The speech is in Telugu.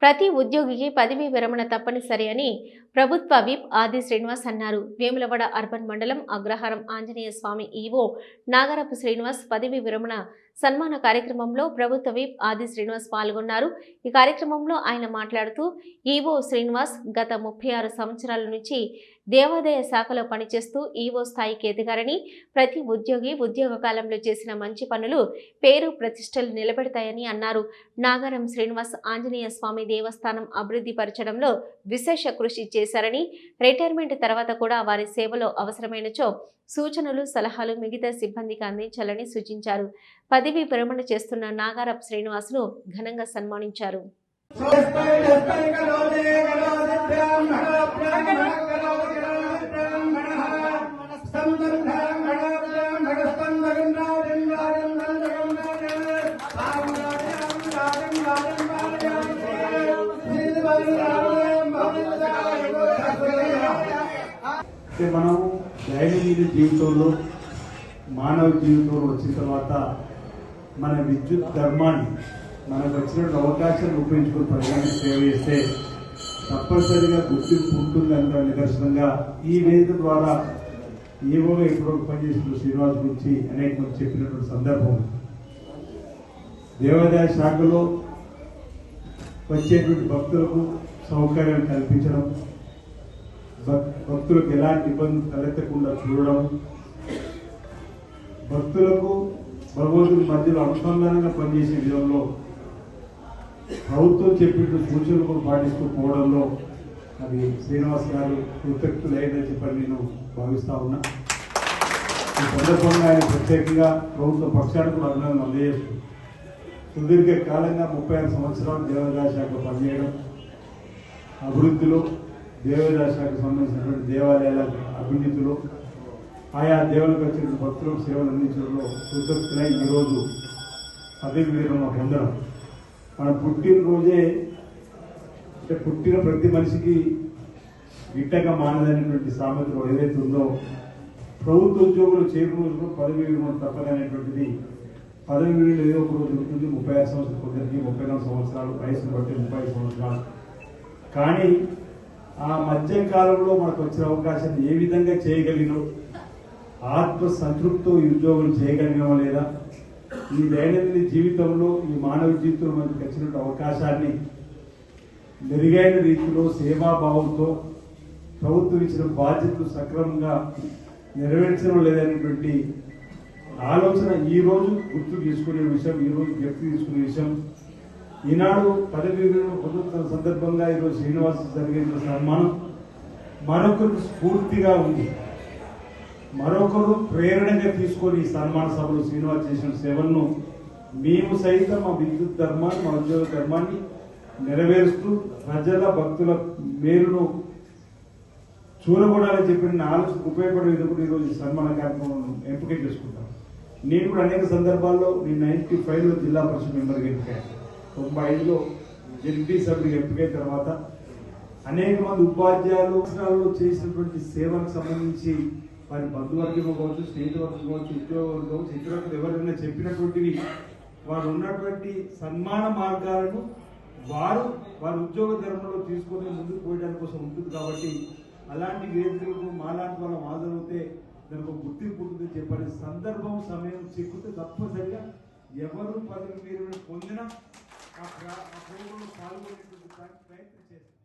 ప్రతి ఉద్యోగికి పదవీ విరమణ తప్పనిసరి అని ప్రభుత్వ విప్ ఆది శ్రీనివాస్ అన్నారు. వేములవాడ అర్బన్ మండలం అగ్రహారం ఆంజనేయ స్వామి ఈవో నాగరపు శ్రీనివాస్ పదవీ విరమణ సన్మాన కార్యక్రమంలో ప్రభుత్వ విప్ ఆది శ్రీనివాస్ పాల్గొన్నారు. ఈ కార్యక్రమంలో ఆయన మాట్లాడుతూ ఈవో శ్రీనివాస్ గత 36 సంవత్సరాల నుంచి దేవాదాయ శాఖలో పనిచేస్తూ ఈవో స్థాయికి ఎదిగారని, ప్రతి ఉద్యోగి ఉద్యోగ కాలంలో చేసిన మంచి పనులు పేరు ప్రతిష్టలు నిలబెడతాయని అన్నారు. నాగరం శ్రీనివాస్ ఆంజనేయ స్వామి దేవస్థానం అభివృద్ధి పరచడంలో విశేష కృషి చేశారని, రిటైర్మెంట్ తర్వాత కూడా వారి సేవలో అవసరమైనచో సూచనలు సలహాలు మిగతా సిబ్బందికి అందించాలని సూచించారు. పదవీ విరమణ చేస్తున్న నాగారపు శ్రీనివాస్ను ఘనంగా సన్మానించారు. మనం దైనందిన జీవితంలో మానవ జీవితంలో వచ్చిన తర్వాత మన విద్యుత్ ధర్మాన్ని మనకు వచ్చిన అవకాశాన్ని ఉపయోగించుకుని ప్రజలకు సేవ చేస్తే తప్పనిసరిగా గుర్తింపు ఉంటుందన్న నిదర్శనంగా ఈ వేదిక ద్వారా ఏవోగా ఎప్పుడో పనిచేసిన శ్రీనివాస్ గురించి అనేక మంది చెప్పినటువంటి సందర్భం. దేవాదాయ శాఖలో వచ్చేటువంటి భక్తులకు సౌకర్యాలు కల్పించడం, భక్తులకు ఎలాంటి ఇబ్బందులు తలెత్తకుండా చూడడం, భక్తులకు భగవంతుడి మధ్యలో అనుసంధానంగా పనిచేసే విధంలో ప్రభుత్వం చెప్పిన సూచనలు కూడా పాటిస్తూ పోవడంలో అది శ్రీనివాస్ గారు కృతజ్ఞులైందని చెప్పని నేను భావిస్తా ఉన్నా. ఈ సందర్భంగా ఆయన ప్రత్యేకంగా ప్రభుత్వ పక్షానికి కూడా అభినందనలు అందజేస్తూ సుదీర్ఘ కాలంగా 36 సంవత్సరాలు దేవాదాయ శాఖలో పనిచేయడం, అభివృద్ధిలో దేవాదాయ శాఖకు సంబంధించినటువంటి దేవాలయాల అభివృద్ధిలో ఆయా దేవులకు వచ్చిన భక్తులకు సేవలు అందించడంలో కృతజ్ఞులై ఈరోజు పదవి విరమణ పొందడం మన పుట్టినరోజే, అంటే పుట్టిన ప్రతి మనిషికి గిట్టగా మానదనేటువంటి సామెతలో ఏదైతే ఉందో ప్రభుత్వ ఉద్యోగులు చేరు రోజులు పదవి విరమణ తప్పదనేటువంటిది పదవి విరమణ ఏదో ఒక రోజు ఉంటుంది. 36 సంవత్సరాలు కొందరికి 34 సంవత్సరాలు, వయసును బట్టి 30 సంవత్సరాలు. కానీ ఆ మధ్య కాలంలో మనకు వచ్చిన అవకాశాన్ని ఏ విధంగా చేయగలిగినాం, ఆత్మ సంతృప్తితో ఈ ఉద్యోగులు చేయగలిగినామా లేదా, ఈ దైనందిన జీవితంలో ఈ మానవ జీవితంలో మనకు వచ్చిన అవకాశాన్ని మెరుగైన రీతిలో సేవాభావంతో ప్రభుత్వం ఇచ్చిన బాధ్యతలు సక్రమంగా నెరవేర్చడం లేదనేటువంటి ఆలోచన ఈ రోజు గుర్తు తీసుకునే విషయం, ఈ రోజు వ్యక్తి తీసుకునే విషయం. ఈనాడు పదవి విరమణ పొందుతున్న సందర్భంగా ఈరోజు శ్రీనివాస్ జరిగిన సన్మానం మరొకరు స్ఫూర్తిగా ఉంది, మరొకరు ప్రేరణగా తీసుకొని ఈ సన్మాన సభలో శ్రీనివాస్ చేసిన సేవలను మేము సైతం మా విద్యుత్ ధర్మాన్ని, మా ఉద్యోగ ధర్మాన్ని నెరవేరుస్తూ ప్రజల భక్తుల మేలును చూరగొడాలని చెప్పిన ఆలోచనకు ఉపయోగపడే విధంగా ఈరోజు ఈ సన్మాన కార్యక్రమం ఎంపిక చేసుకుంటాం. నేను కూడా అనేక సందర్భాల్లో నేను 95లో జిల్లా పరిషత్ మెంబర్గా ఎంపికాను, 95లో జడ్పీ సభ్యుడికి ఎంపికైన తర్వాత అనేక మంది ఉపాధ్యాయులు చేసినటువంటి సేవలకు సంబంధించి వారి బంధువర్గం కావచ్చు, స్నేహితువర్గం కావచ్చు, ఉద్యోగం కావచ్చు, ఇతరులకు ఎవరైనా చెప్పినటువంటివి వారు ఉన్నటువంటి సన్మాన మార్గాలను వారి ఉద్యోగ ధర్మంలో తీసుకొని ముందుకు పోయడానికి కోసం ఉంటుంది. కాబట్టి అలాంటి వేదికలకు మాలాంటి వాళ్ళం హాజరవుతే దానికి గుర్తింపు ఉంటుందని చెప్పని సందర్భం సమయం చెక్కితే తప్పనిసరిగా ఎవరు పదవి విరమణ పొందినా ఆ ప్రోగ్రాంలో పాల్గొనేటువంటి ప్రయత్నం చేస్తారు.